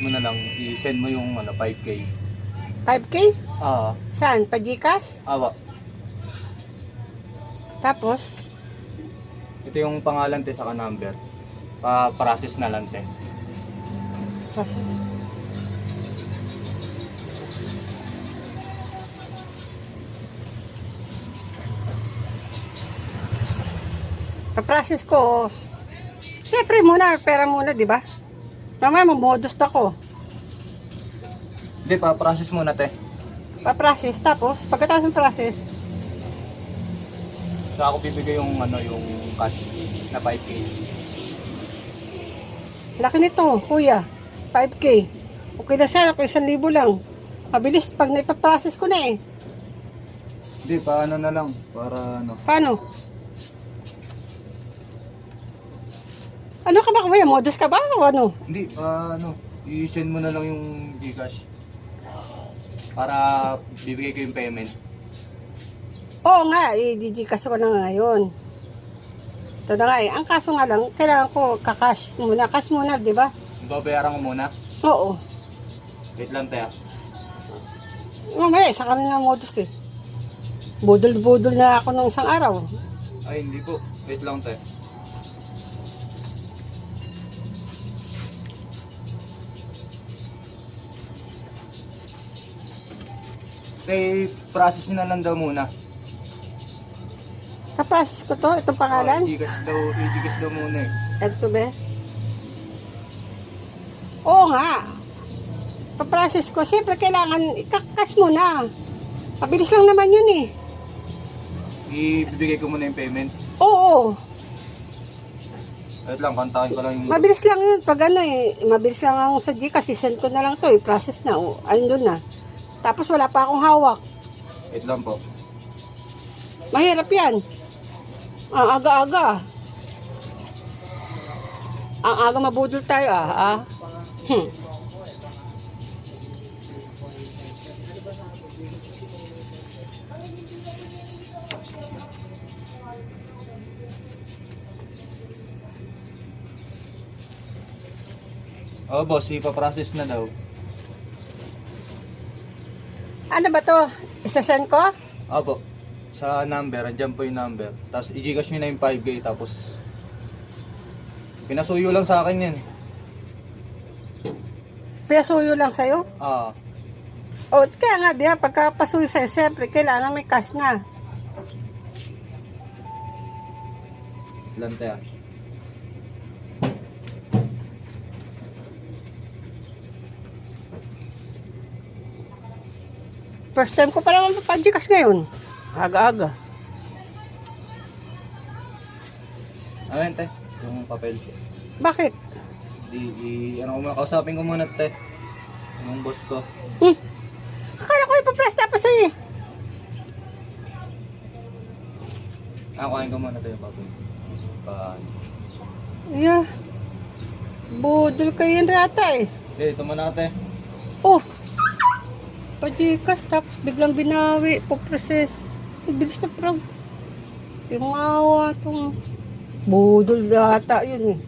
mo na lang, i-send mo yung 5K. 5K? Saan? Pa Gcash? Awa. Tapos? Ito yung pangalan te saka number. Pa-process na lang te. Process. Pa-process ko. Siyempre muna, pera muna, di ba? Mamaya mamodus ako. Hindi, pa-process muna te. Pa-process, tapos pagkatapos ng process, Saka ako bibigay yung yung cash na 5K. laki nito, kuya. 5K. Okay na sana kung 1,000 lang. Mabilis pag naipaprocess ko na eh. Hindi, paano na lang para Paano? Ano ka ba kuya? Modus ka ba o ano? Hindi, i-send mo na lang yung Gcash. Para bibigay ko yung payment. Oo nga, i-Gcash ko na nga ngayon. Ito na nga eh. Ang kaso nga lang, kailangan ko kakash muna. Cash muna, di ba? Babayaran ko muna. Oo. Wait lang te. Mamaya, sa kami nga modus eh. Budol-budol na ako ng isang araw. Ay, hindi po. Wait lang te. Process nyo na lang daw muna. Ka-process ko to, itong pangalan. I-Gcash daw muna eh. Ito be. Oo nga. Pa-process ko, siyempre kailangan ikakas mo na. Mabilis lang naman yun eh. Ibibigay ko muna yung payment. Oo. Wait lang, kantakin ko lang yung... Mabilis lang yun. Pag ano eh, mabilis lang ako sa Gcash. Send ko na lang to eh. Process na. Oh, ayun doon na. Tapos wala pa akong hawak. Wait lang po. Mahirap yan. Ang aga-aga. Ang aga mabudol tayo ah. Oh boss, ipaprocess na daw. Ano ba to? Isasend ko? Opo. Sa number, andyan po yung number. Tapos i-Gcash nyo na yung 5K, tapos pinasuyo lang sa akin yan. Pinasuyo lang sa'yo? O, kaya nga, di ba, pagkapasuyo sa'yo, siyempre, kailangan may cash na. Lante First time ko pa naman pa-Gcash ngayon. Aga-aga. Ayan te, yung papel. Bakit? Kausapin ko muna te. Yung boss ko. Akala ko ipapress tapos eh. Kuhain ko muna te yung papel. Yeah. Budol kayo yan rata eh. Ito muna te. Oh! Pa-Gcash tapos biglang binawi. Po-process. Bilis na prog. Timawa itong budol yata yun eh.